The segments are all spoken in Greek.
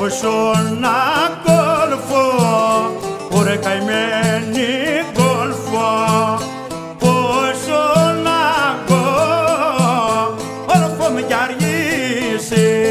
πόσο να κόλφω, ωρε καημένη κόλφω, πόσο να κόλφω με κι αργήσεις.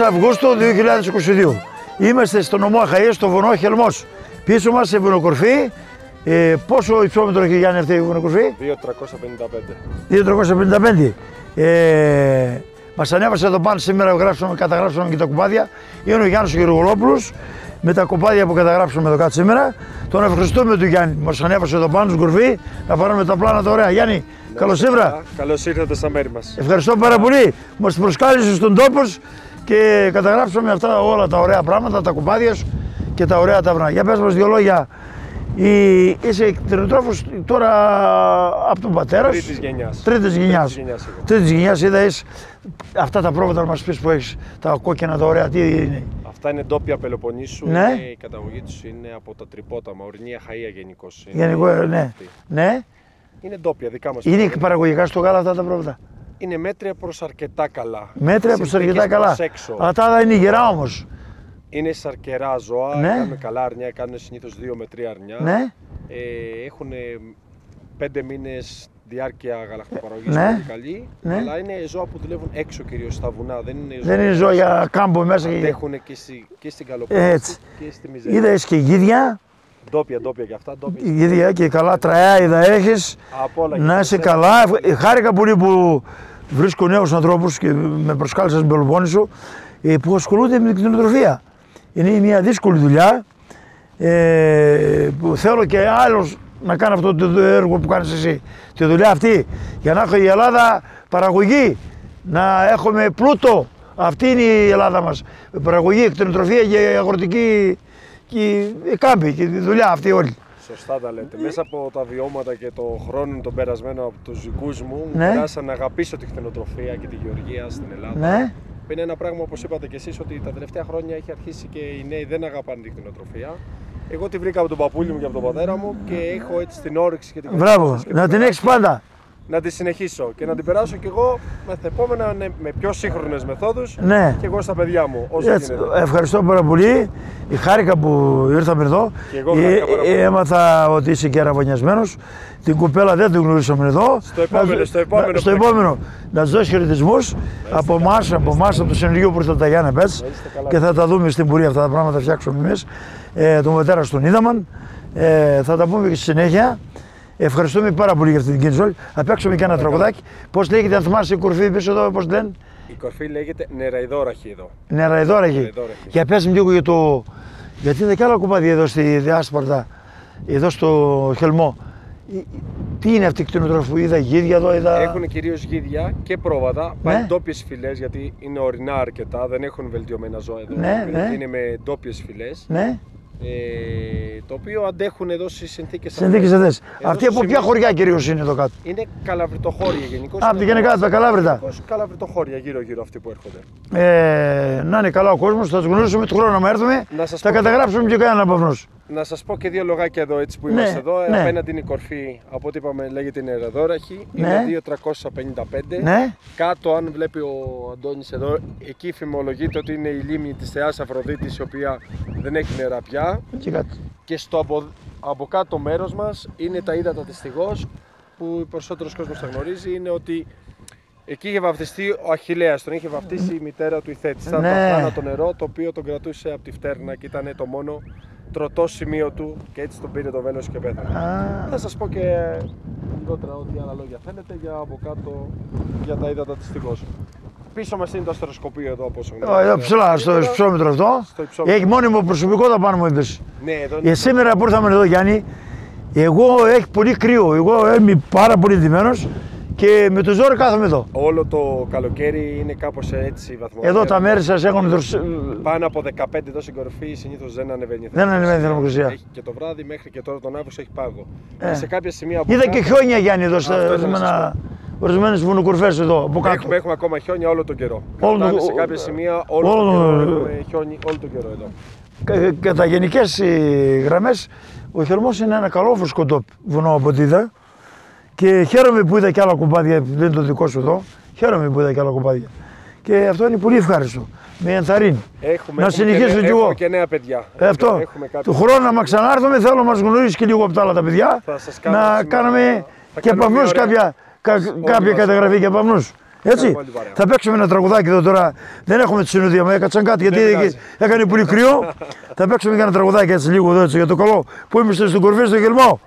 Αυγούστου 2022. Είμαστε στο νομό Αχαΐας, στο βουνό Χελμός. Πίσω μας σε βουνοκορφή. Πόσο υψόμετρο έχει, Γιάννη, αυτή η βουνοκορφή? 2.355. 2.355. Μας ανέβασε εδώ πάνω σήμερα, καταγράψαμε και τα κοπάδια. Είναι ο Γιάννης Γεωργολόπουλος με τα κοπάδια που καταγράψαμε εδώ κάτω σήμερα. Τον ευχαριστούμε του Γιάννη που μας ανέβασε εδώ πάνω στην κορφή να πάρουμε τα πλάνα τα ωραία. Γιάννη, καλώς ήρθατε. Καλώς ήρθατε στα μέρη μας. Ευχαριστώ πάρα πολύ. Μας προσκάλεσε στον τόπο και καταγράψαμε αυτά όλα τα ωραία πράγματα, τα κοπάδια σου και τα ωραία τα βουνά. Για πες μας δύο λόγια. Είσαι κτηνοτρόφος τώρα από τον πατέρα σου. Τρίτης γενιάς. Είδες αυτά τα πρόβατα να μας πεις που έχεις, τα κόκκινα τα ωραία, τι είναι? Αυτά είναι ντόπια Πελοποννήσου, ναι. Η καταγωγή τους είναι από τα Τρυπόταμα, ορεινή Αχαΐα γενικώς. Ναι. Ναι. Είναι ντόπια, δικά μας. Είναι παραγωγικά στο γάλα αυτά τα πρόβατα? Είναι μέτρια προς αρκετά καλά. Μέτρια προς αρκετά καλά. Αυτά είναι υγερά όμως. Είναι σαρκερά ζώα, ναι. Κάνουν καλά αρνιά, κάνουν συνήθως 2 με 3 αρνιά. Ναι. Έχουν 5 μήνες διάρκεια γαλακτοπαραγωγής, ναι. πολύ καλή, ναι. Αλλά είναι ζώα που δουλεύουν έξω κυρίως στα βουνά. Δεν είναι ζώα για κάμπο μέσα. Έχουν και στην Καλοπόννησο και στη Μιζέρια. Είδες και γίδια. Ντόπια και αυτά. Γίδια και καλά τραιά έχεις. Να είσαι καλά. Χάρηκα πολύ που βρίσκω νέους ανθρώπους και με προσκάλεσαν στην Πελοπόννησο που ασχολούνται με την κτηνοτροφία. Είναι μια δύσκολη δουλειά που θέλω και άλλος να κάνω αυτό το έργο που κάνεις εσύ. Τη δουλειά αυτή για να έχω η Ελλάδα παραγωγή, να έχουμε πλούτο. Αυτή είναι η Ελλάδα μας. Παραγωγή, κτηνοτροφία και αγροτική και κάμπη και τη δουλειά αυτή όλη. Σωστά τα λέτε. Μέσα από τα βιώματα και το χρόνο τον περασμένο από τους δικούς μου, ναι. Πέρασα να αγαπήσω τη κτηνοτροφία και τη γεωργία στην Ελλάδα. Ναι. Είναι ένα πράγμα, όπως είπατε και εσείς, ότι τα τελευταία χρόνια έχει αρχίσει και οι νέοι δεν αγαπάνε τη κτηνοτροφία. Εγώ τη βρήκα από τον παππούλη μου και από τον πατέρα μου και έχω έτσι την όρεξη και την Μπράβο, να την έχεις πάντα. να τη συνεχίσω και να την περάσω κι εγώ μεθεπόμενα με πιο σύγχρονες μεθόδους Ναι. και εγώ στα παιδιά μου. Όσο Έτσι, γίνεται. ευχαριστώ πάρα πολύ. Χάρηκα που ήρθαμε εδώ. Και εγώ χάρηκα πάρα πολύ. Έμαθα ότι είσαι και αραβωνιασμένος. Την κουπέλα δεν την γνωρίσαμε εδώ. Στο επόμενο. Να της δώσει χαιρετισμούς από εμάς, από το συνεργείο που ήρθε τα Γιάννη Πέτς. Και θα τα δούμε στην πορεία αυτά τα πράγματα, θα φτιάξουμε εμείς. Τον πατέρα στον είδαμαν. Θα τα πούμε και στη συνέχεια. Ευχαριστούμε πάρα πολύ για αυτή την κίνηση. Θα παίξουμε και ένα τραγουδάκι. Πώς λέγεται, αν θυμάσαι η κορφή πίσω εδώ, πώς λένε? Η κορφή λέγεται Νεραϊδόραχη εδώ. Νεραϊδόραχη. Για πες μου λίγο για το. Γιατί είναι και άλλα κομμάτια εδώ στη Διάσπαρτα, εδώ στο Χελμό. Τι είναι αυτή η κτηνοτροφία, είδα γίδια εδώ, είδα. Έχουν κυρίως γίδια και πρόβατα, πάλι ντόπιες φυλές γιατί είναι ορεινά αρκετά, δεν έχουν βελτιωμένα ζώα εδώ. Ναι. Είναι με ντόπιες φυλές. Ναι. Το οποίο αντέχουν εδώ στις συνθήκες αυτές. Αυτή από ποια χωριά κυρίως είναι εδώ κάτω? Είναι καλαβριτοχώρια γενικώς. Από τη γενικά τα Καλάβρητα. Καλαβριτοχώρια γύρω-γύρω αυτοί που έρχονται. Να είναι καλά ο κόσμος, θα τους γνωρίσουμε του χρόνου να έρθουμε. Θα καταγράψουμε και κανέναν από αυτούς. Να σας πω και δύο λογάκια εδώ έτσι που είμαστε εδώ. Απέναντι είναι η κορφή, από ό,τι είπαμε λέγεται Νεραϊδόραχη. Είναι 2.355. Ναι. Κάτω, αν βλέπει ο Αντώνης εδώ, εκεί φημολογείται ότι είναι η λίμνη της Θεάς Αφροδίτης, η οποία δεν έχει νερά πια. Και στο από κάτω μέρος μας είναι τα ύδατα της Στιγός, που περισσότερος κόσμος τα γνωρίζει. Είναι ότι εκεί είχε βαφτιστεί ο Αχιλλέας, τον είχε βαφτίσει η μητέρα του η Θέτη. Ήταν το θάνατο νερό, το οποίο τον κρατούσε από τη φτέρνα και ήταν το μόνο τροτό σημείο του και έτσι τον πήρε το βέλος και πέθανε. Θα σας πω και λιγότερα ό,τι άλλα λόγια θέλετε για από κάτω για τα ύδατα της Στιγός. Πίσω μας είναι το αστεροσκοπείο εδώ, όπως γνωρίζετε. Εδώ ψηλά, στο υψόμετρο αυτό. Έχει μόνιμο προσωπικό πάνω μου, είπες. Ναι, εδώ είναι. Σήμερα που ήρθαμε εδώ, Γιάννη, εγώ έχει πολύ κρύο. Εγώ είμαι πάρα πολύ ντυμένος και με το ζόρι κάθομαι εδώ. Όλο το καλοκαίρι είναι κάπως έτσι βαθμός. Εδώ τα μέρη σας έχουν πάνω από 15 εδώ στην κορυφή συνήθως δεν ανεβαίνει η Δεν ανεβαίνει η θερμοκρασία. Έχει και το βράδυ μέχρι και τώρα τον Αύγουστο έχει πάγο. Σε κάποια σημεία είδα και χιόνια, Γιάννη, εδώ ορισμένες βουνοκορφές εδώ από κάτω. Έχουμε ακόμα χιόνια όλο τον καιρό. Σε κάποια σημεία όλο τον καιρό έχουμε χιόνι όλο τον καιρό εδώ. Κατά γενικές γραμμές, ο Χελμός είναι ένα καλό φουσκωτό βουνό από ό,τι είδα. Και χαίρομαι που είδα και άλλα κομμάτια, δεν είναι το δικό σου εδώ. Χαίρομαι που είδα και άλλα κομμάτια. Και αυτό είναι πολύ ευχάριστο. Με ενθαρρύνει. Να συνεχίσω κι εγώ. Έχουμε και νέα παιδιά. Αυτό. Του χρόνου, άμα ξανάρθουμε, θέλω να μας γνωρίσει και λίγο από τα άλλα τα παιδιά. Να κάνουμε και από αυτούς κάποια καταγραφή και από αυτούς. Έτσι. Θα παίξουμε ένα τραγουδάκι εδώ τώρα. Δεν έχουμε τη συνοδεία μου, έκατσαν κάτι γιατί έκανε πολύ κρύο. Θα παίξουμε και ένα τραγουδάκι έτσι λίγο εδώ έτσι, για το καλό που είμαστε στην κορφή στο Χελμό.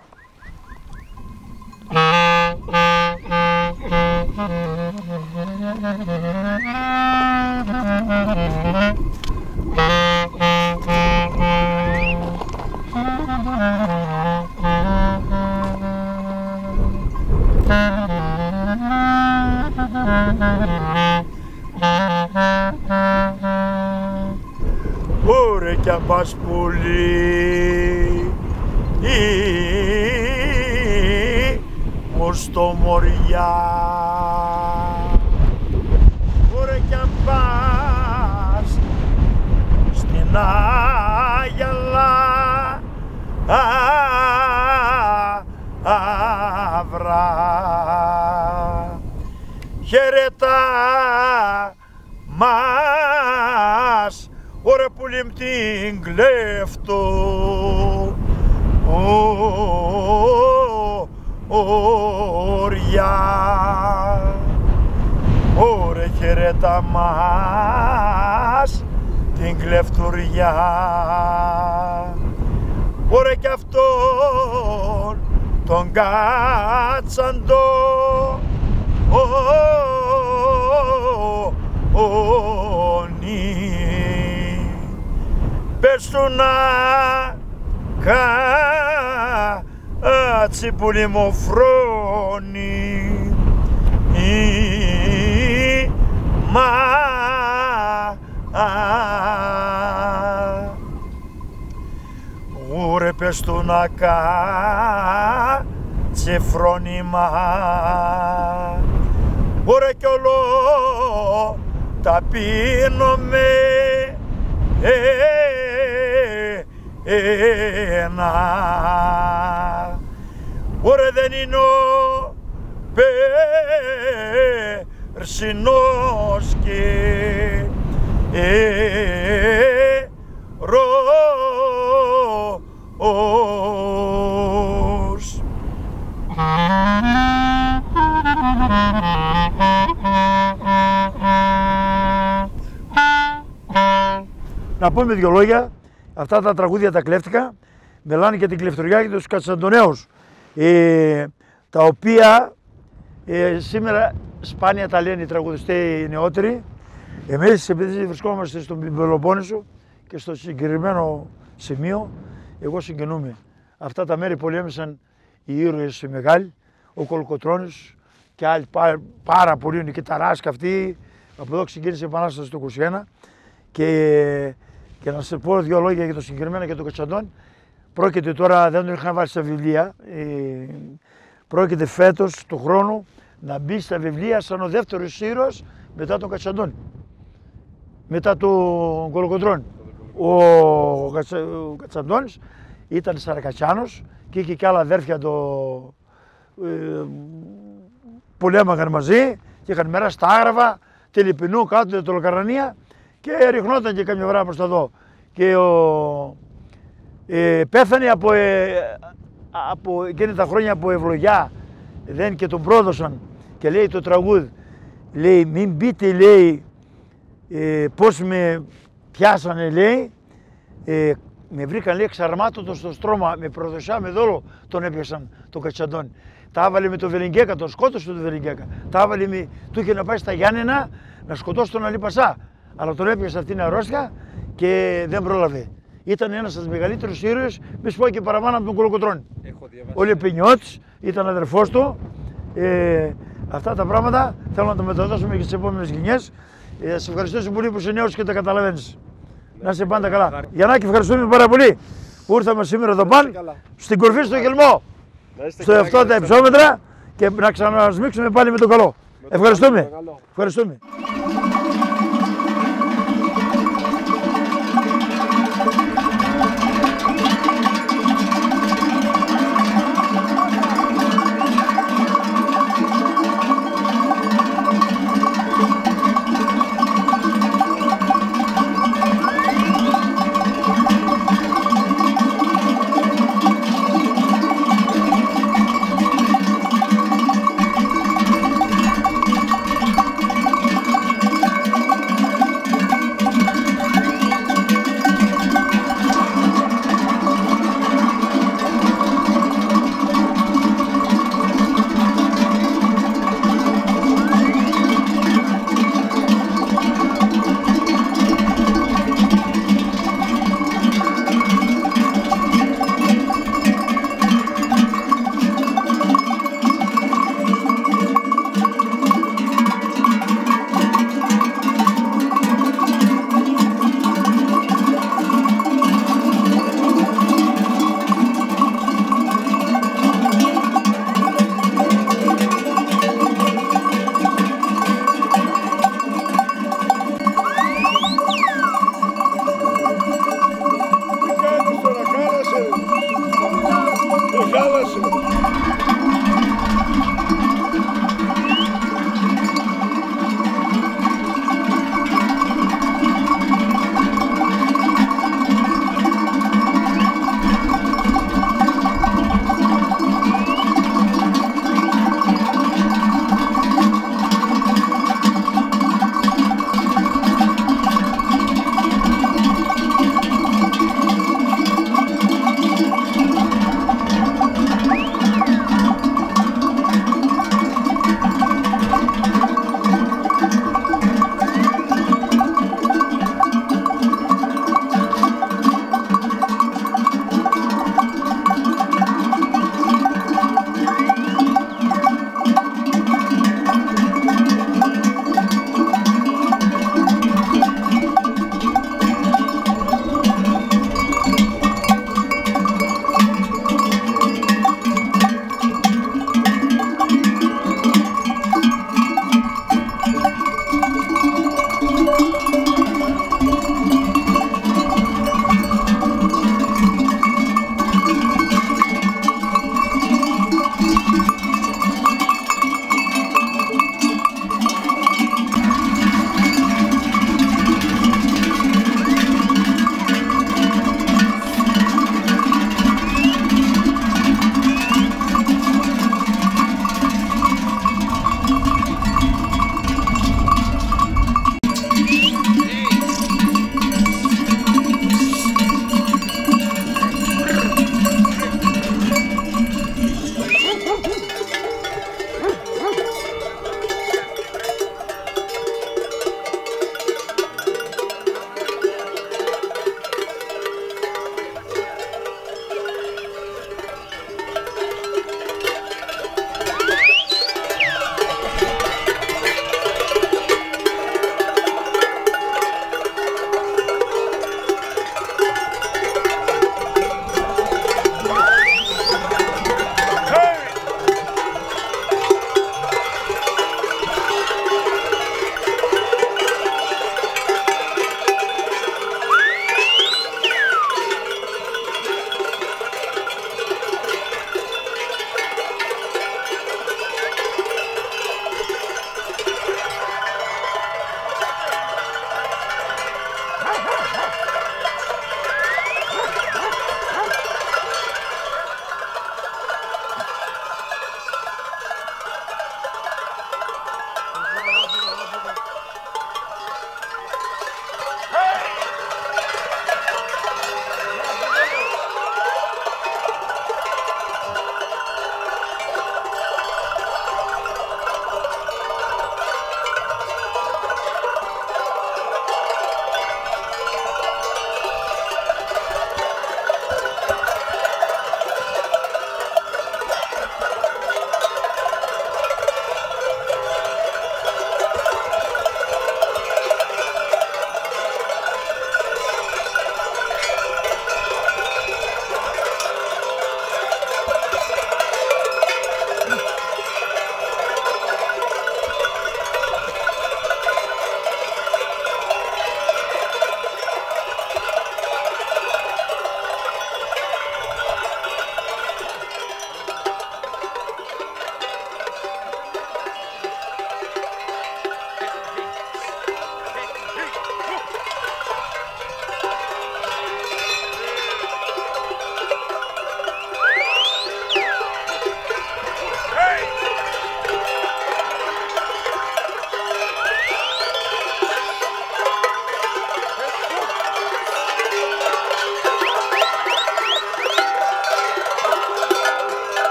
Ωρε κι αν πας πολύ μου στο Μοριά, ωρε κι αν πας στην Άγιαλα αυρά, χαιρετά μας, ωρε πουλί μ' την κλέφτω, ωριά, ωρε χαιρέτα μας την κλεφτουριά, ωρε κι αυτόν τον κάτσαντο, πες του να κάτσει πουλί μου φρόνι, ωρε πες του να κάτσει φρόνημα, ωρε κι όλο ταπείνομαι ένα, ωρε δεν είναι περσινός καιρός. Να πούμε δύο λόγια, αυτά τα τραγούδια τα κλέφτηκα, μιλάνε και την κλεφτοριά και τους Κατσαντονέους, τα οποία σήμερα σπάνια τα λένε οι τραγουδιστές οι νεότεροι. Εμείς, επειδή βρισκόμαστε στον Πελοπόννησο και στο συγκεκριμένο σημείο, εγώ συγκινούμαι. Αυτά τα μέρη πολέμησαν οι ήρωες οι μεγάλοι, ο Κολοκοτρώνης και άλλοι πάρα πολλοί, είναι και τα Ράσκα αυτοί. Από εδώ ξεκίνησε η Επανάσταση το 19. Και να σας πω δύο λόγια για το συγκεκριμένο και το Κατσαντών. Πρόκειται τώρα, δεν τον είχαν βάλει στα βιβλία, πρόκειται φέτος του χρόνου να μπει στα βιβλία σαν ο δεύτερος ήρωας μετά τον Κατσαντών. Μετά τον Κολοκοτρώνη. Ο Κατσαντώνης ήταν Σαρακατσιάνος και είχε και άλλα αδέρφια πολέμαγαν μαζί και είχαν μεράσει τα Άγραφα, τη Λιπινού, κάτω τη Λοκαρανία και ριχνόταν και καμιά βράδυ προς τα δω. Και πέθανε από εκείνη τα χρόνια από ευλογιά, δεν και τον πρόδωσαν και λέει το τραγούδι, λέει μην πείτε, λέει, πώς με πιάσανε, λέει, με βρήκαν, λέει, εξαρμάτωτο στο στρώμα, με προδοσιά, με δόλο τον έπιασαν τον Κατσαντών. Τα έβαλε με το Βελιγγέκα, τον σκότωσε τον Βελιγγέκα. Τα έβαλε του είχε να πάει στα Γιάννενα να σκοτώσει τον Αλή Πασά. Αλλά τον έπιασε αυτήν την αρρώστια και δεν πρόλαβε. Ήταν ένας από τους μεγαλύτερους ήρωες, μη σου πω και παραπάνω από τον Κολοκοτρώνη. Ο Λεπινιώτης ήταν αδερφός του. Αυτά τα πράγματα θέλω να τα μεταδώσουμε και στις επόμενες γενιές. Σε ευχαριστώ πολύ που είσαι νέος και τα καταλαβαίνεις. Να είσαι πάντα καλά. Γιαννάκη, ευχαριστούμε πάρα πολύ που ήρθαμε σήμερα εδώ πάνω, στην κορφή στο Χελμό, στο 7 υψόμετρα και να ξανασμίξουμε πάλι με το καλό. Ευχαριστούμε. Ευχαριστούμε.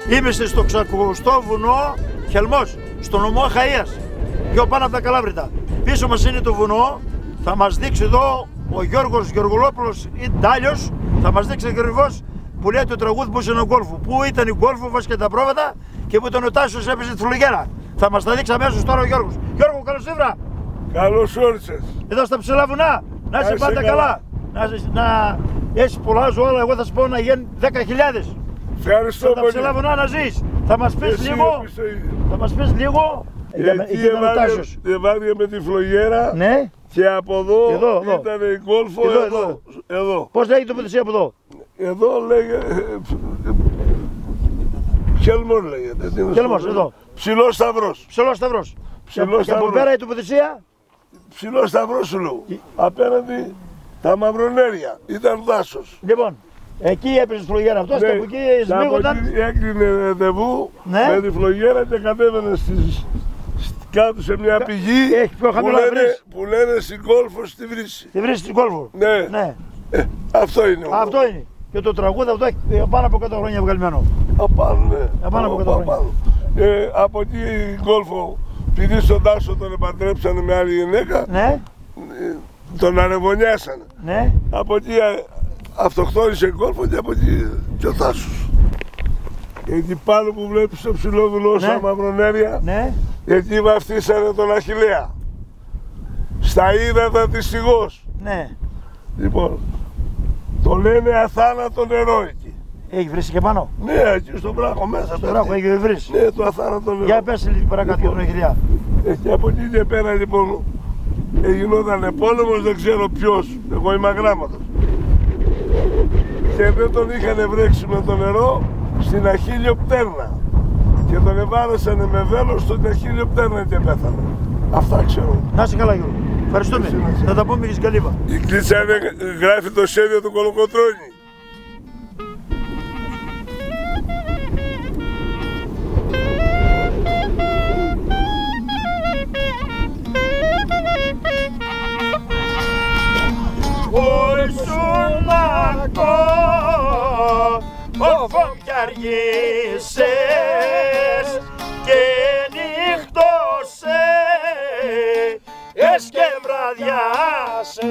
Είμαι στο 600ο βουνό Χελμός, στο νομό Αχαΐας, πιο πάνω από τα Καλάβρητα. Πίσω μας είναι το βουνό, θα μας δείξει εδώ ο Γιώργος Γεωργολόπουλος ή Ντάλιος, θα μας δείξει ακριβώς που λέει το τραγούδι που ήταν ο Γκόλφο. Πού ήταν η Γκόλφο, βάσκε τα πρόβατα και που ήταν ο Τάσος έπαιζε τη φλογέρα. Θα μας τα δείξει αμέσως τώρα ο Γιώργος. Γιώργο, καλώς ήρθα. Καλώς όρισες. Εδώ στα ψηλά βουνά. Να είσαι πάντα καλά. Να έχεις πολλά ζώα, εγώ θα σου πω να γίνουν 10.000. Ευχαριστώ πολύ. Στα ψηλά βουνά να ζεις. Θα μας πεις λίγο. Θα μας πεις λίγο. Εκεί εβάδια με τη φλογέρα. Ναι. Και από εδώ ήταν η Γκόλφο. Εδώ. Πώς λέγεται η τοποθεσία από εδώ? Εδώ λέγεται. Χελμός λέγεται. Χελμός, εδώ. Ψηλός Σταυρός. Ψηλός Σταυρός. Και από πέρα η τοποθεσία? Ψηλός Σταυρός σου λέω. Απέναντι τα Μαυρονέρια. Ήταν δάσος. Λοιπόν, εκεί έπαιζε τη φλογέρα αυτός και από εκεί σμίγονταν. Από εκεί έκλεινε ραντεβού με τη φλογέρα και κατέβαινε κάτω σε μια πηγή που λένε στην Γκόλφο στη Βρύση. Στη Βρύση στην Γκόλφο. Ναι. Αυτό είναι. Αυτό είναι. Και το τραγούδι αυτό έχει πάνω από 100 χρόνια βγαλμένο. Απάνω, ναι. Πάνω από 100 χρόνια. Από εκεί η Γκόλφο, επειδή στον Τάσο τον επαντρέψανε με άλλη γυναίκα, ναι. Τον αρεβωνιάσανε. Ναι. Από εκεί αυτοκτόνησε η Γκόλφο και από εκεί και ο Τάσος. Εκεί πάνω που βλέπεις το ψηλό βουνό στα Μαυρονέρια, εκεί βαφτίσανε τον Αχιλλέα. Στα ύδατα της Σιγός. Ναι. Λοιπόν, το λένε αθάνατο νερό εκεί. Έχει βρει και πάνω? Ναι, εκεί στον βράχο μέσα. Στον βράχο έχει βρει. Ναι, το αθάνατο νερό. Για πες λίγο παρακάτω για τον Αχιλλέα. Και από εκεί και πέρα λοιπόν γινόταν πόλεμος, δεν ξέρω ποιος. Εγώ είμαι αγράμματος. Και δεν τον είχαν βρέξει με το νερό στην Αχίλλειο Πτέρνα. Και τον εβάρεσανε με βέλος στον Αχίλλειο Πτέρνα και πέθανε. Αυτά ξέρω. Να είσαι καλά, Γιώργο. Ευχαριστούμε. Θα τα πούμε και στην Καλύβα. Η Κλίτσα γράφει το σχέδιο του Κολοκοτρώνη. Όφων κι αργήσες και νύχτωσες και βραδιάσες.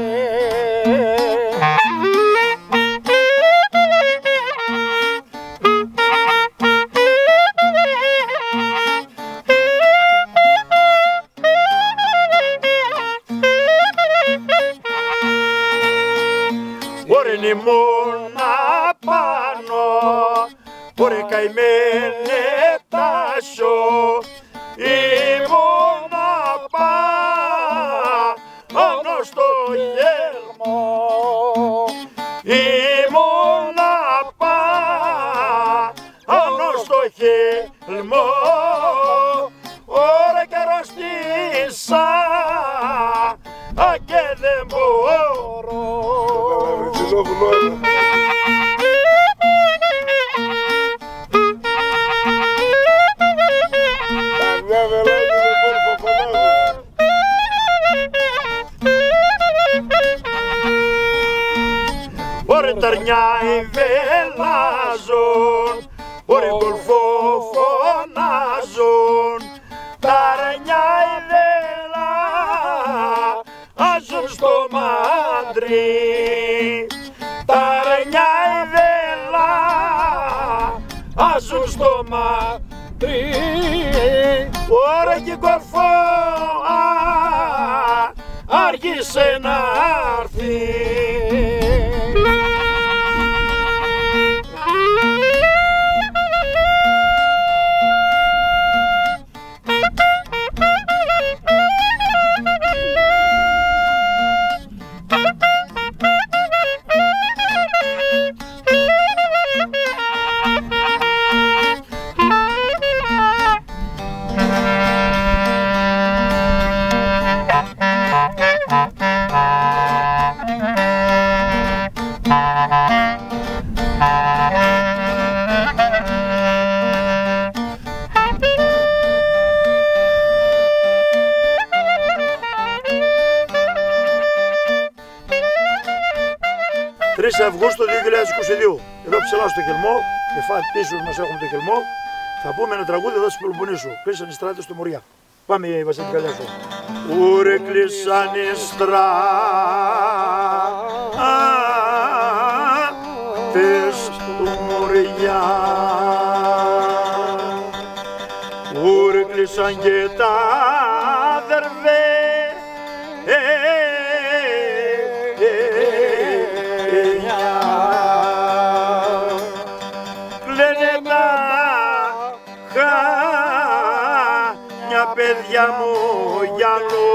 Ωρεν ήμουν απάνω, ωρε καημένε Τάσο, ήμουν απάνω στο γέλμο, ήμουν απάνω στο γέλμο, ωρε και αρρώστησα και δεν μπορώ. Ωρε ταρνιά βελάζουν, ωρε Γκόλφο φωνάζουν, ταρνιά βελάζουν στο μάντρι, ταρνιά βελάζουν στο μάντρι, ωρε και Γκόλφο άρχισε να έρθει. Αυγούστου 2022, εδώ ψηλά στο Χελμό, και πίσω μας έχουμε το Χελμό, Θα πούμε ένα τραγούδι εδώ στην Πελοποννήσου. Κλείσαν οι στράτες του Μοριά. Πάμε, Βασίλη Καλιάσο. Ούρε κλείσαν οι στράτες του Μοριά. Ούρε κλείσαν και τα αδερβέ. Παιδιά μου γυαλό,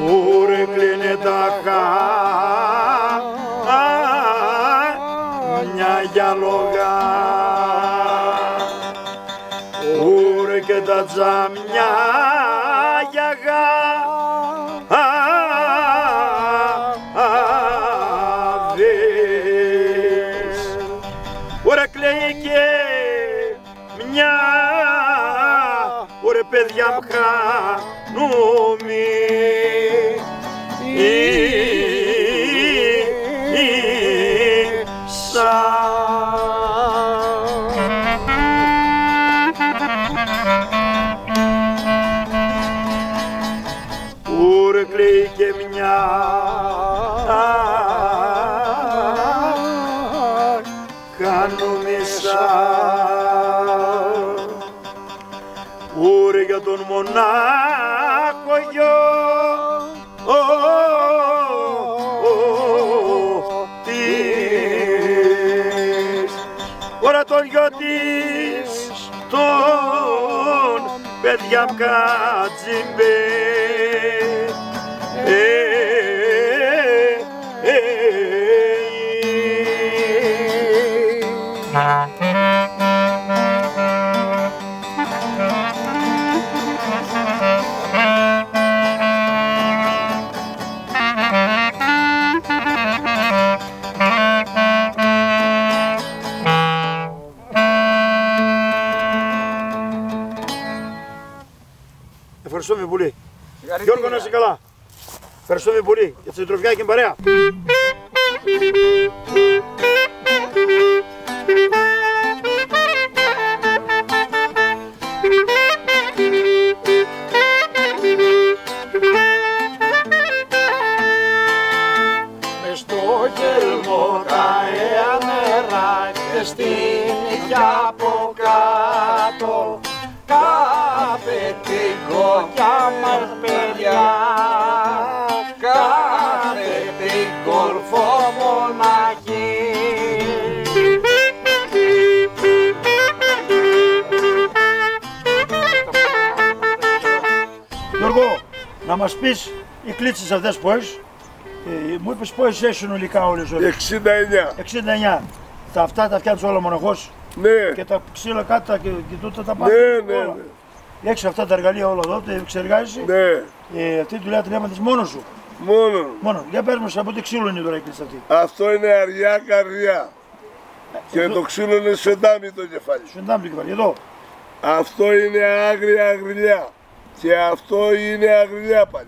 ούρε κλείνε τα χάνια γυαλόγα, ούρε και τα τζαμιά γιαγά. Ωραία κλαίει και μια, ωραία παιδιά μου χάνουμε. Ωραία κλαίει και μια, ούρε για τον μονάχο γιο της, ώρα τον γιο της, τον παιδιά μου κατζιμπέ. Ευχαριστούμε πολύ. Γιώργο, να είσαι καλά. Ευχαριστούμε πολύ για τη συντροφιά και την παρέα. Μες στο γελμό τα νερά και στην νυχιά από κάτω, κάθε την κοκιά μας παιδιά, κάθε την κορφό μοναχή. Γιώργο, να μας πεις οι κλίτσες αυτές που έχεις, μου είπες πόσες έχεις συνολικά όλες? 69. 69. Αυτά τα φτιάχνεις όλα μοναχός? Ναι. Και τα ξύλα κάτω και τούτα τα πάντα? Ναι, ναι. Έχεις αυτά τα εργαλεία όλα εδώ, τα εξεργάζεσαι? Ναι. Αυτή τη δουλειά την έμαθες μόνος σου? Μόνο. Για πες μας, από τι ξύλο είναι τώρα η κλίτσα αυτή? Αυτό είναι αριά καρδιά. Και το ξύλο είναι σεντάμι το κεφάλι. Σεντάμι το κεφάλι, εδώ. Αυτό είναι άγρια αγριλιά. Και αυτό είναι αγριλιά πάλι.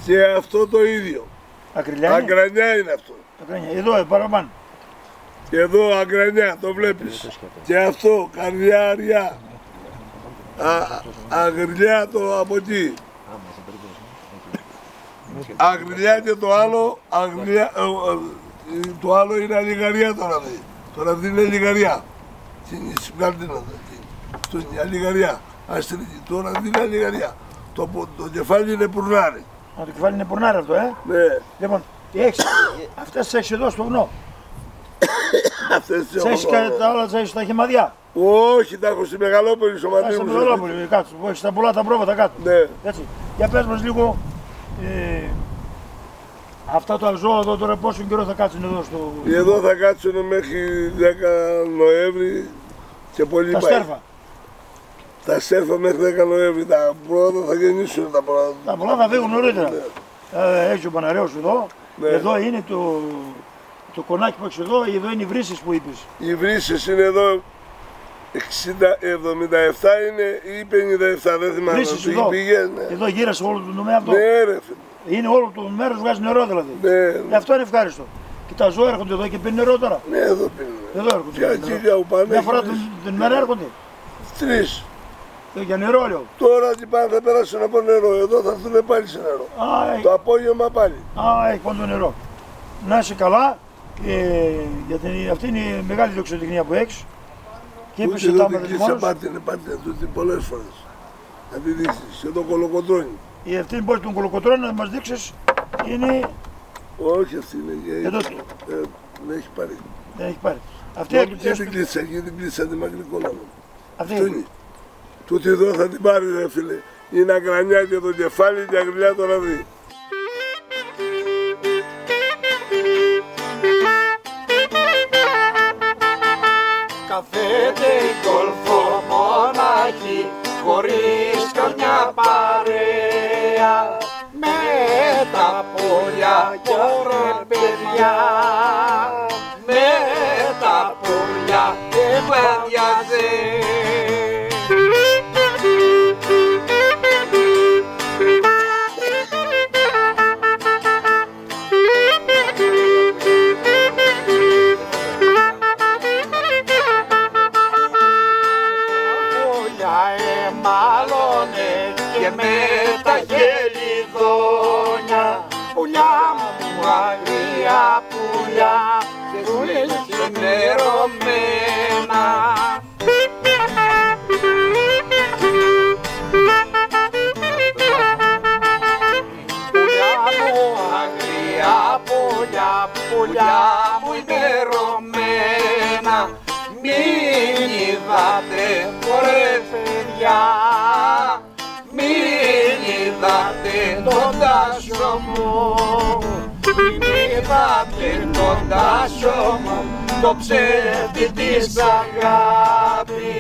Και αυτό το ίδιο. Αγκρανιά είναι αυτό. Εδώ, παραπάνω. Και εδώ αγκρανιά, το βλέπεις. Και αυτό, καρδιά, αριά. Αγριλιά το από εκεί. Αγριλιά και το άλλο, το άλλο είναι αλιγαριά τώρα δει. Τώρα αυτή είναι αλιγαριά. Στην καρτίνα, στην αλιγαριά. Τώρα αυτή είναι αλιγαριά. Το κεφάλι είναι πουρνάρι. Το κεφάλι είναι πουρνάρι αυτό, Ναι. Λοιπόν, αυτές τις έχεις εδώ στο βουνό. Αυτές τις έχεις τα άλλα, τις έχεις στα χυμαδιά? Όχι, τα έχω στη Μεγαλόπολη, στο Μαντήμου. Στη Μεγαλόπολη, κάτω, που έχεις τα πολλά τα πρόβατα κάτω. Ναι. Έτσι. Για πες μας λίγο, αυτά τα ζώα εδώ τώρα πόσο καιρό θα κάτσουν εδώ στο... Εδώ θα κάτσουν μέχρι 10 Νοέμβρη και πολύ πάει. Τα στέρφα. Τα στέρφα μέχρι 10 Νοέμβρη, τα πρώτα θα γεννήσουν τα πρώτα. Τα πολλά θα φύγουν νωρίτερα. Ναι. Έχει ο Παναραίος εδώ, ναι. Εδώ είναι το κονάκι που έχεις εδώ είναι οι βρύσες που είπες. Οι βρύσες είναι εδώ 77 είναι ή 57, δεν θυμάμαι. Βρύσες εδώ, πήγες, ναι. Εδώ γύρασε όλο τον τομέα αυτό. Ναι ρε φίλε. Είναι όλο το μέρος βγάζει νερό δηλαδή. Ναι. Αυτό είναι ευχάριστο. Και τα ζώα έρχονται εδώ και πίνουν νερό τώρα. Ναι, εδώ πίνουν. Εδώ έρχονται. Μια φορά την ημέρα έρχονται. 3. Για νερό λέω. Τώρα τι πάνε, θα περάσουν από νερό. Εδώ θα έρθουν πάλι σε νερό. Το απόγευμα πάλι. Έχει πόντο νερό. Να είσαι καλά. Γιατί αυτή είναι η μεγάλη δοξοτεχνία που έχεις. Και είπες ότι άμα δεν μόνος. Πάτε τούτη πολλές φορές. Να τη δείξεις και το κολοκοτρώνει. Η αυτή την πόλη των κολοκοτρώνων να μας δείξεις είναι. Όχι, αυτή είναι. Εδώ. Δεν έχει πάρει. Δεν έχει πάρει. Αυτή την κλείσσα τη Μακρικόλα. Αυτή είναι. Τούτη εδώ θα την πάρει ρε φίλε. Είναι αγρανιά και το κεφάλι και αγριλιά το ραβί. Καφέτε γκολφο μονάχη, χωρίς καμιά παρέα, με τα πουλιά κι ωραία παιδιά, με τα πουλιά και βαδιάζε. Μάλωνε και με τα γελιδόνια, πουλιά μου αγρία πουλιά, που είναι νερωμένα. Πουλιά μου αγρία πουλιά, πουλιά μου νερωμένα, μην είδατε μωρέ παιδιά, μην είδατε τον Τάσο μου, μην είδατε τον Τάσο μου, το ψεύτη της αγάπης.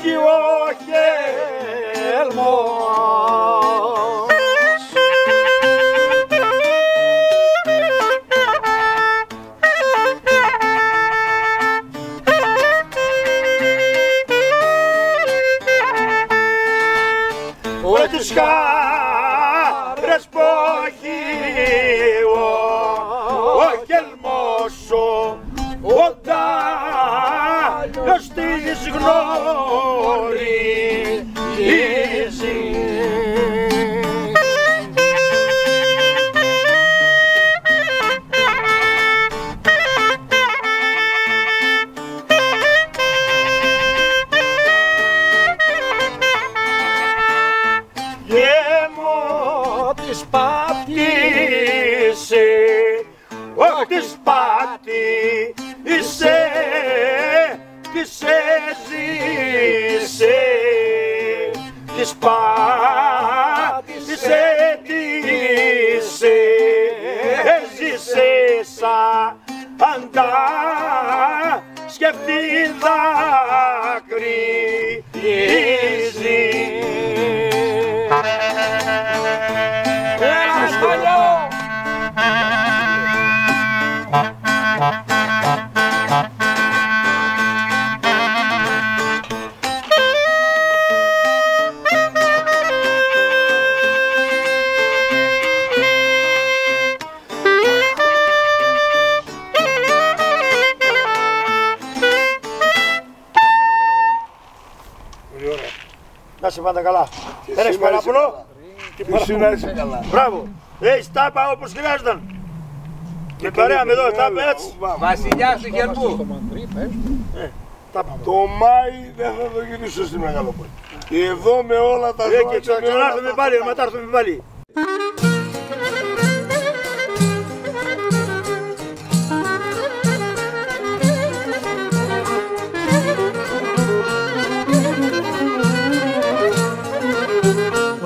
κι ο χέλμος. Ο τους χάρες ποχείο, ο χέλμος ο τάλιος της γνωρίζει. Της πατήσε, όχι της πατήσε, της έζησε, της πατήσε, της έζησε σαν τα σκεφτεί δάκρυζει. Να σε πάντα καλά. Δεν έχεις παράπονο. Εσύ να είσαι καλά. Μπράβο. Έχεις τάπα όπως χρειάζονταν. Και παρέα με εδώ, τάπα έτσι. Βασιλιάς του Γερμού. Το Μάη δεν θα το γυρίσω στη Μεγαλοπόλη. Και εδώ με όλα τα ζώα. Και ξανάρθουμε πάλι, μετά έρθουμε πάλι.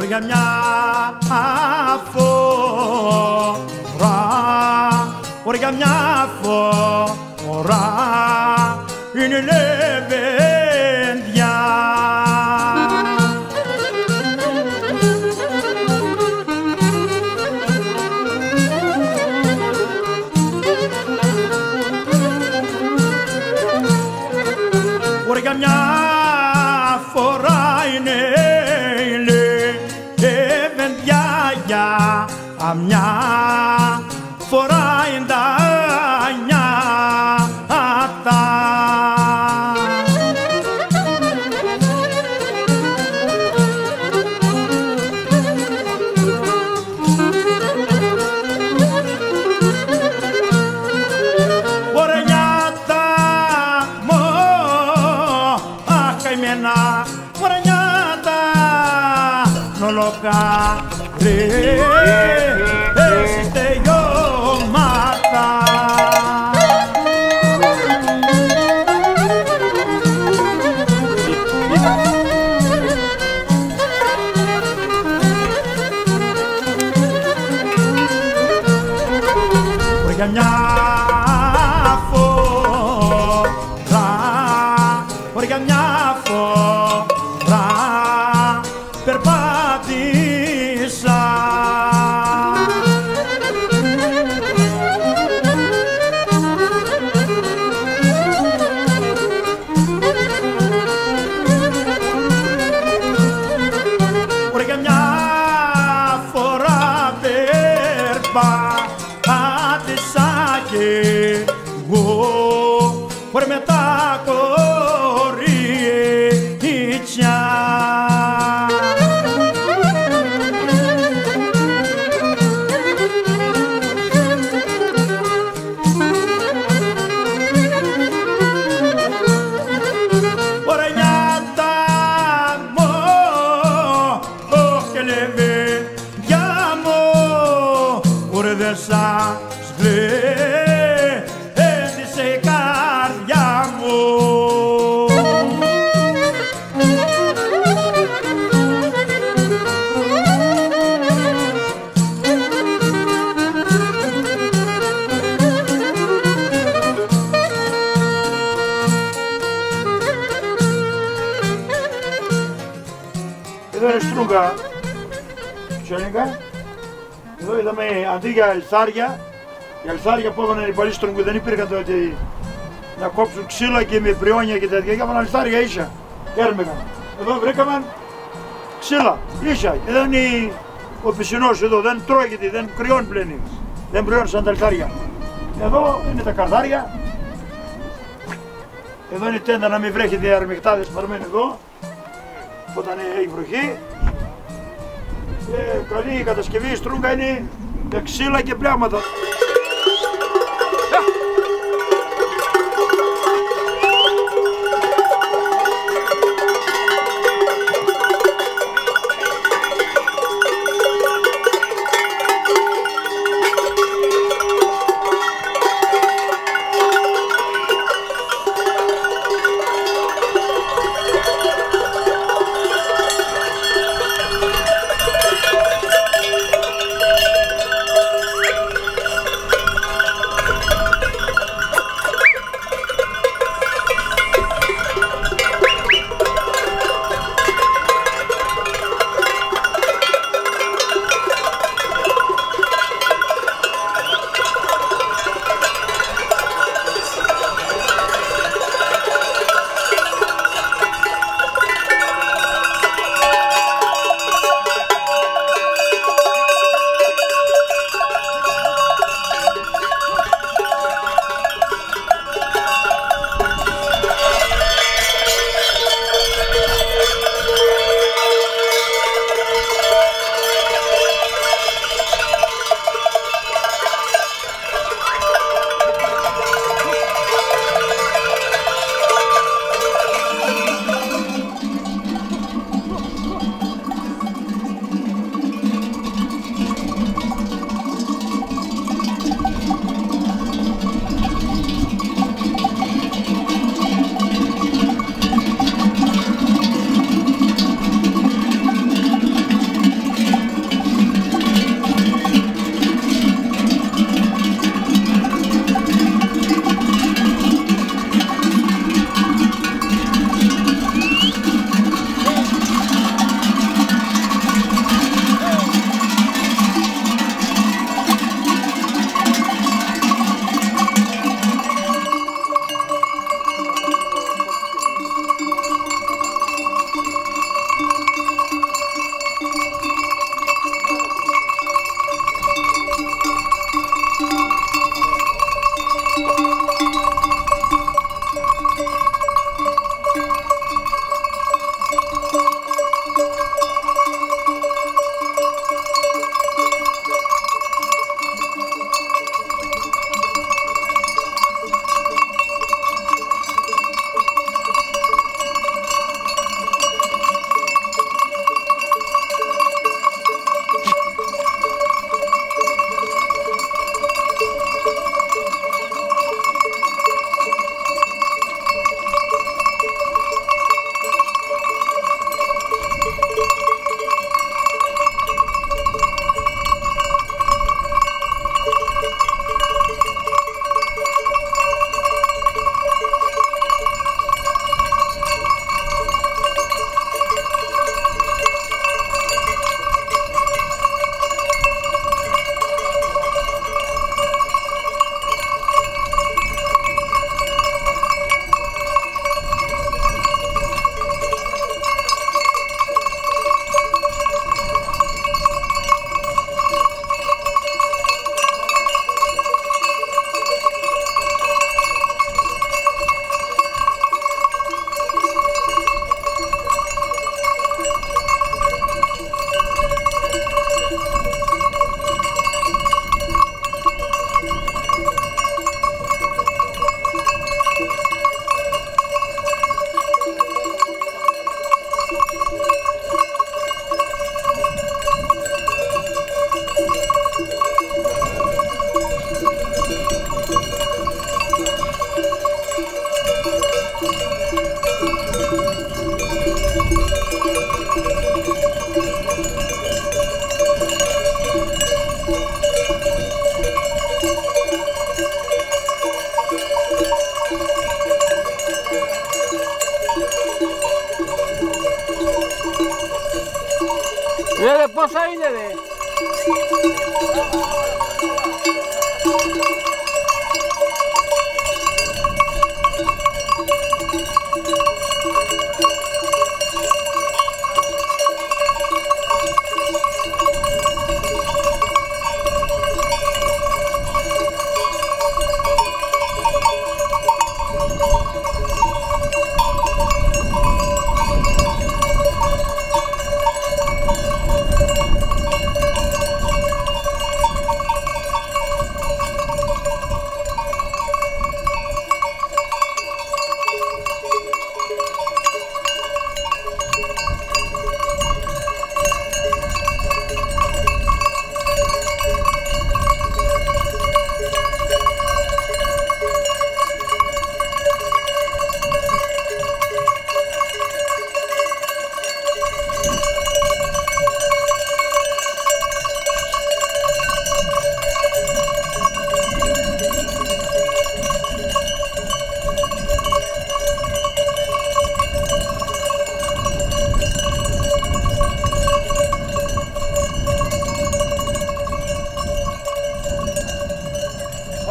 Για μια φορά, για μια φορά είναι λεβέντια. Για μια φορά είναι μια φορά είναι τα νιάτα. Ωραία νιάτα μου, αχ καημένα, ωραία νιάτα νολόκα. Εσείς τελειώματα. Για μια φορά, για μια φορά περπάτησα. Για μια φορά περπάτησα Εδώ είναι στρούγκα ψώνικα. Εδώ είδαμε αντί για ελθάρια, οι ελθάρια που έβαλαν οι παλιοί στρούγκοι δεν υπήρχαν τότε να κόψουν ξύλα και με πριόνια και τέτοια. Είχαμε ελθάρια ίσα, έρμεγαν. Εδώ βρήκαμε ξύλα, ίσα. Εδώ είναι ο πισινός εδώ, δεν τρώγεται, δεν κρυώνει πλέον. Δεν κρυώνει σαν τα ελθάρια. Εδώ είναι τα καρδάρια. Εδώ είναι η τέντα να μην βρέχεται οι αρμιχτάδες παρμένουν εδώ όταν έχει βροχή. Και καλή η κατασκευή, η στρούγκα είναι με ξύλα και πλάγματα. Ρε πόσα είναι ρε.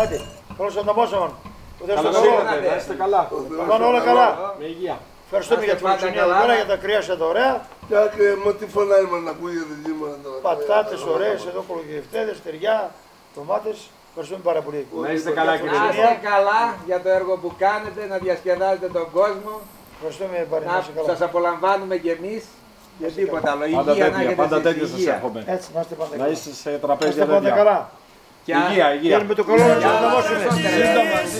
Άντε, καλώς ανταμώσαμε. Καλώς ήρθατε, να είστε καλά. Πάνε όλα καλά. Με υγεία. Ευχαριστούμε για την φιλοξενία εδώ πέρα, για τα κρύα σας τα ωραία. Και με τι φωνάει μας να ακούγεται σήμερα τώρα. Πατάτες ωραίες, εδώ κολογευτέδες, τυριά, ντομάτες. Ευχαριστούμε πάρα πολύ. Να είστε καλά κύριε. Να είστε καλά για το έργο που κάνετε, να διασκεδάζετε τον κόσμο. Ευχαριστούμε πάρα Να πολύ. σας απολαμβάνουμε κι εμείς. Και τίποτα άλλο. Πάντα Υγεία να τέτοια, έχετε πάντα εσείς, τέτοια σας υγεία. εύχομαι. Έτσι, να είστε πάντα Να καλά. είστε σε Να τραπέζια είστε πάντα τέτοια. καλά. Υγεία, υγεία. Με το καλό να σας ανταμώσουμε.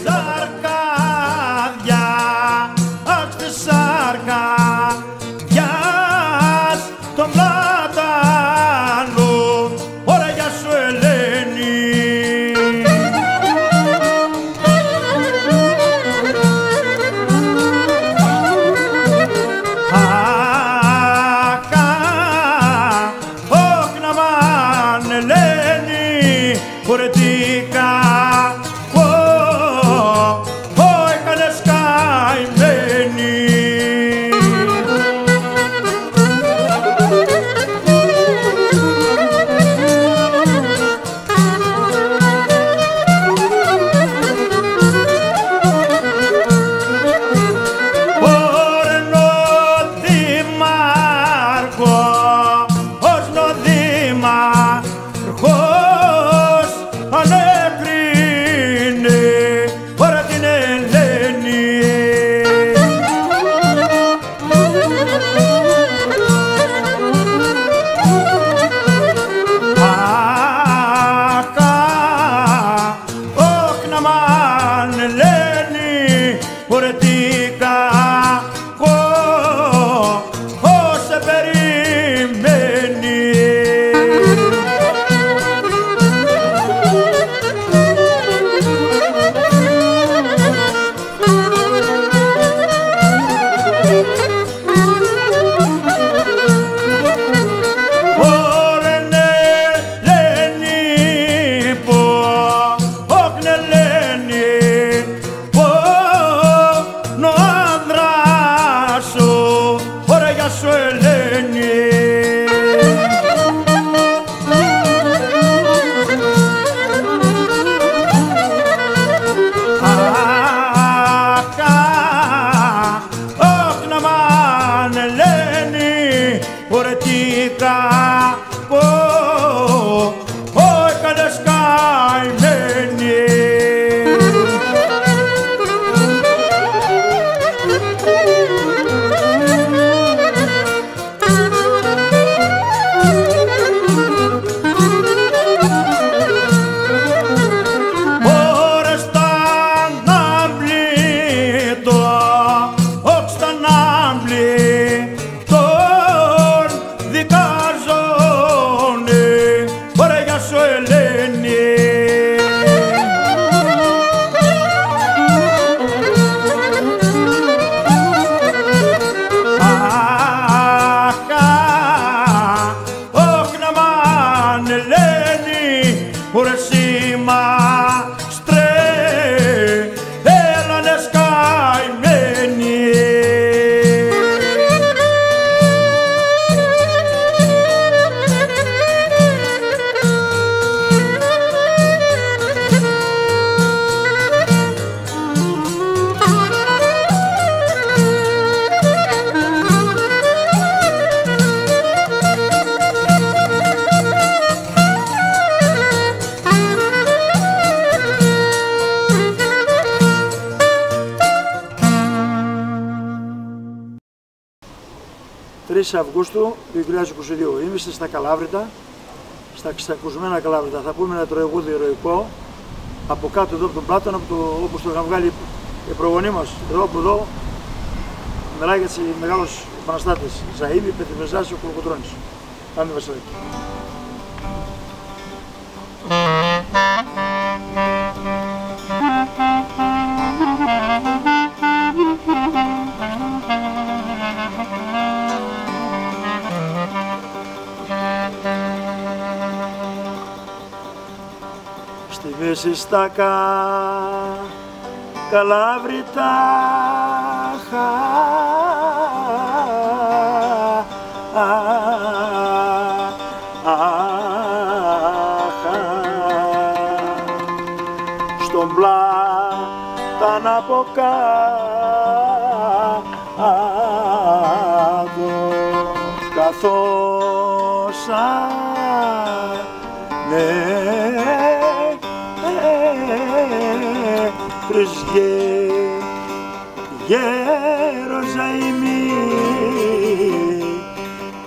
Σαρκάδια, αχ τη σαρκάδιας των πλάτανων, ώρα για σου Ελένη. Όχι να μαν Ελένη, χωρετικά. Έκανες καημένη. Δικάζω 3 Αυγούστου 2022. Είμαστε στα Καλάβρητα, στα ξακουσμένα Καλάβρητα. Θα πούμε ένα τραγούδι ηρωικό από κάτω εδώ από τον Πλάτωνα, όπως το είχαν βγάλει οι προγονείς μας. Εδώ από εδώ μιλάει για τους μεγάλους επαναστάτες. Ζαΐμι, Πετριμεζάς, ο Κολοκοτρώνης. Πάμε Βασιλάκη. Στη μέση στα Καλάβρητα στον Πλάτωνα από κάτω καθώς γέρος Ζαΐμι,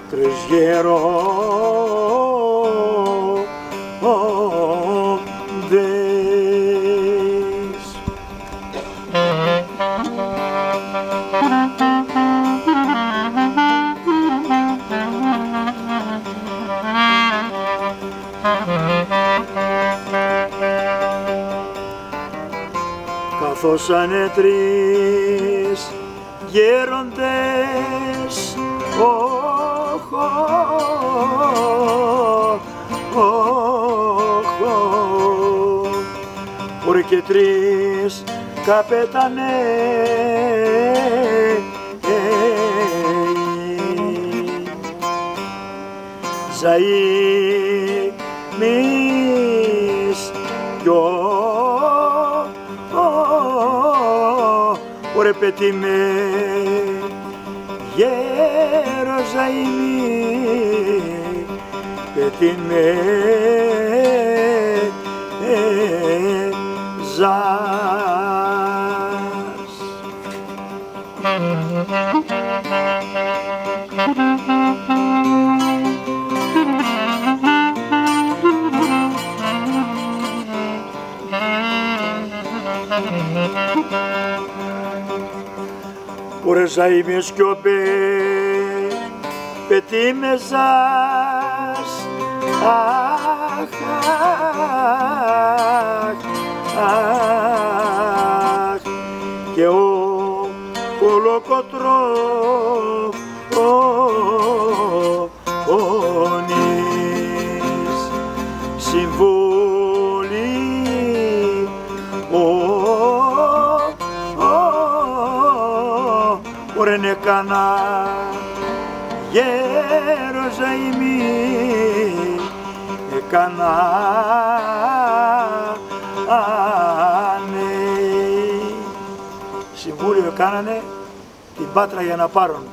τρεις γέροντες. Καθώς ανε τρεις γέροντες, ωρε και τρεις καπεταναίοι, Ζαΐμις κι ωρε πετί με γέρος Ζαΐμι, πετί με ζάς. Ωρε Ζαΐμι σκιόπε πετί με ζάς, αχ, και ο Κολοκοτρώνης συμβούλη ωρεν έκανα γέρος Ζαΐμι, έκανα συμβούλιο έκανανε την Πάτρα για να πάρουν.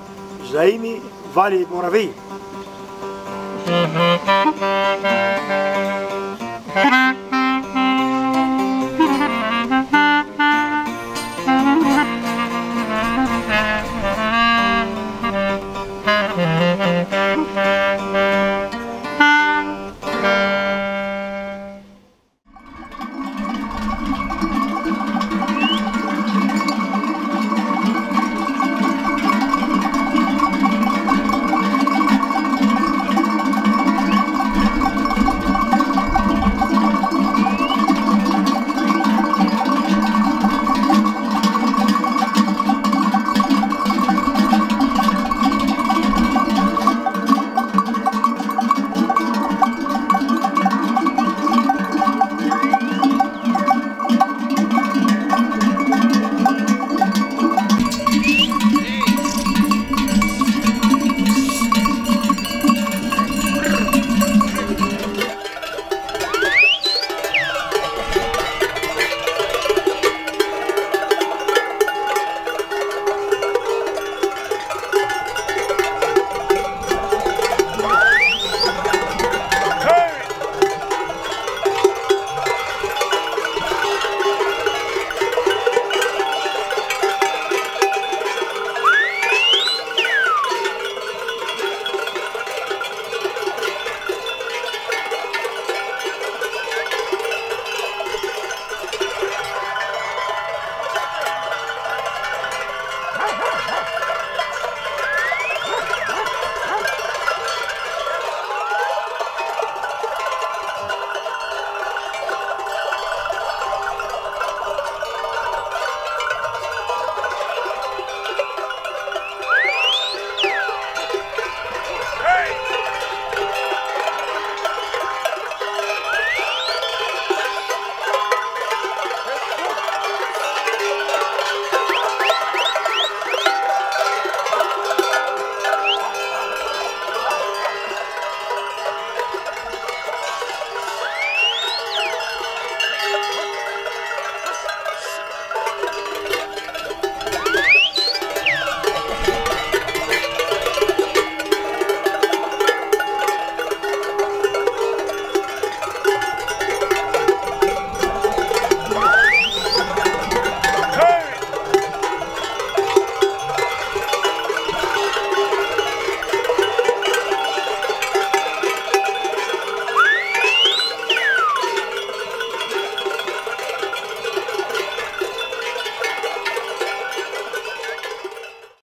Ζαΐμι βάλει υπογραφή.